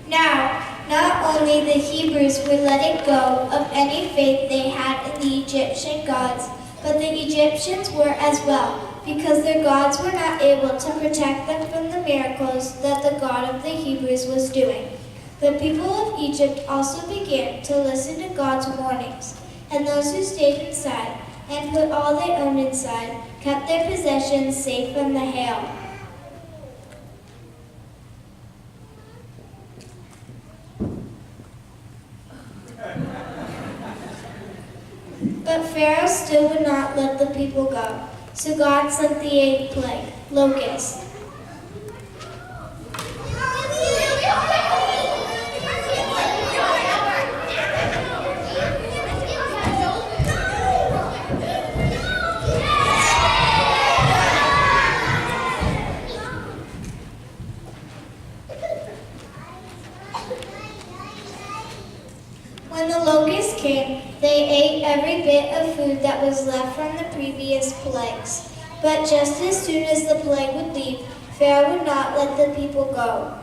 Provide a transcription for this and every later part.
Now, not only the Hebrews were letting go of any faith they had in the Egyptian gods, but the Egyptians were as well, because their gods were not able to protect them from the miracles that the God of the Hebrews was doing. The people of Egypt also began to listen to God's warnings, and those who stayed inside and put all they owned inside kept their possessions safe from the hail. But Pharaoh still would not let the people go. So God sent the eighth plague, locusts. When the locusts came, they ate every bit of food that was left from the previous plagues. But just as soon as the plague would leave, Pharaoh would not let the people go.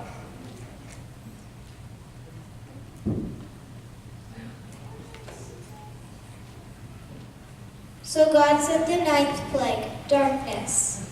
So God sent the ninth plague, darkness.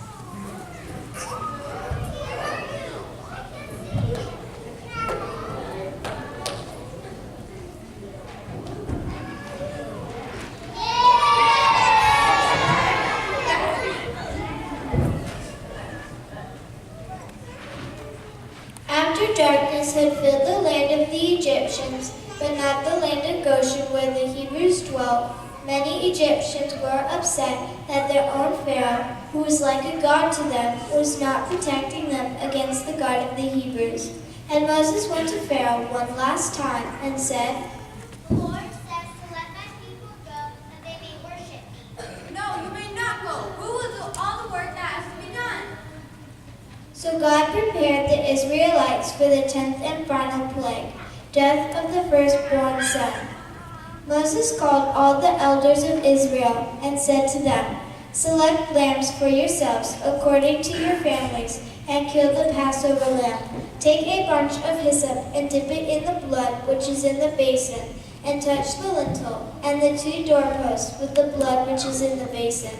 After darkness had filled the land of the Egyptians, but not the land of Goshen where the Hebrews dwelt, many Egyptians were upset that their own Pharaoh, who was like a god to them, was not protecting them against the God of the Hebrews. And Moses went to Pharaoh one last time and said, "The Lord says to let my people go, that they may worship me." "No, you may not go. Who will do all the work that has to be done?" So God prepared the Israelites for the 10th and final plague, death of the firstborn son. Moses called all the elders of Israel and said to them, "Select lambs for yourselves according to your families and kill the Passover lamb. Take a bunch of hyssop and dip it in the blood which is in the basin, and touch the lintel and the 2 doorposts with the blood which is in the basin.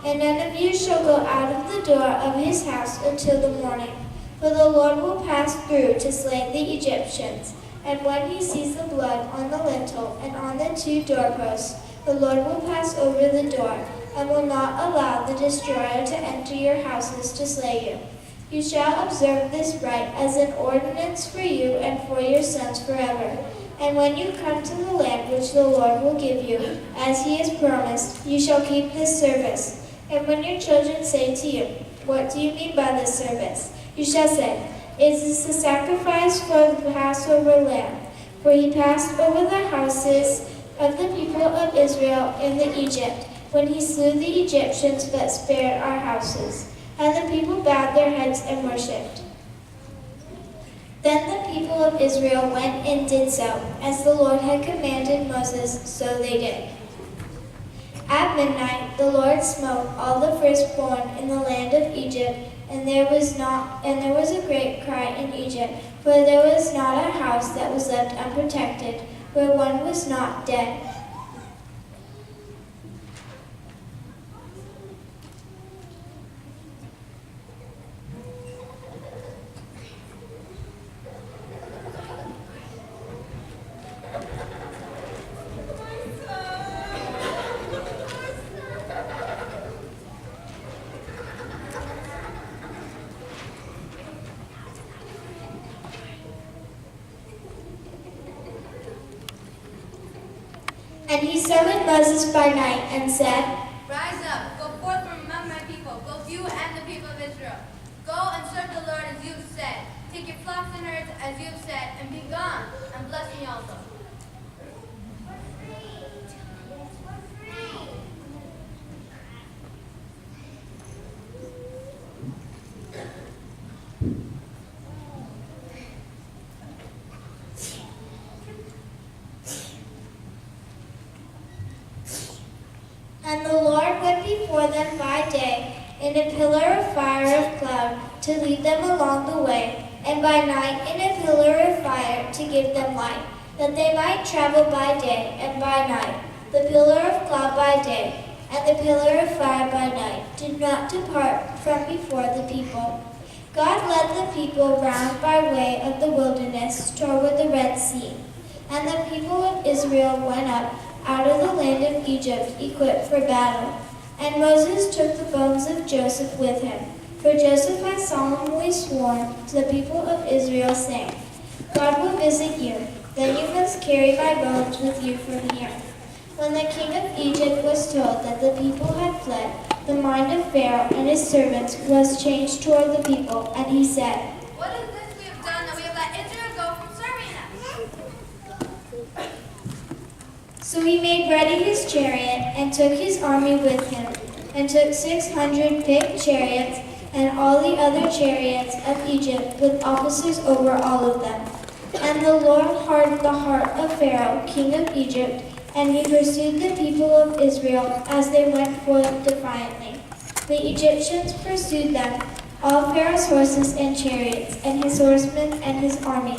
And none of you shall go out of the door of his house until the morning, for the Lord will pass through to slay the Egyptians. And when he sees the blood on the lintel and on the 2 doorposts, the Lord will pass over the door, and will not allow the destroyer to enter your houses to slay you. You shall observe this rite as an ordinance for you and for your sons forever. And when you come to the land which the Lord will give you, as he has promised, you shall keep this service. And when your children say to you, 'What do you mean by this service?' you shall say, 'It is the sacrifice for the Passover lamb. For he passed over the houses of the people of Israel in the Egypt, when he slew the Egyptians but spared our houses.' And the people bowed their heads and worshipped. Then the people of Israel went and did so, as the Lord had commanded Moses, so they did. At midnight the Lord smote all the firstborn in the land of Egypt, and there was a great cry in Egypt, for there was not a house that was left unprotected, where one was not dead. And he summoned Moses by night and said, "Rise up, go forth from among my people, both you and the people of Israel. Go and serve the Lord as you have said. Take your flocks and herds as you have said, and be gone, and bless me also." And the Lord went before them by day in a pillar of fire of cloud to lead them along the way, and by night in a pillar of fire to give them light, that they might travel by day and by night. The pillar of cloud by day and the pillar of fire by night did not depart from before the people. God led the people round by way of the wilderness toward the Red Sea. And the people of Israel went up out of the land of Egypt equipped for battle. And Moses took the bones of Joseph with him, for Joseph had solemnly sworn to the people of Israel, saying, God will visit you, then you must carry my bones with you from here. When the king of Egypt was told that the people had fled, the mind of Pharaoh and his servants was changed toward the people, and he said, What is this we have done that we have let Israel go from serving us? So he made ready his chariot and took his army with him, and took 600 picked chariots and all the other chariots of Egypt with officers over all of them. And the Lord hardened the heart of Pharaoh, king of Egypt, and he pursued the people of Israel as they went forth defiantly. The Egyptians pursued them, all Pharaoh's horses and chariots, and his horsemen and his army.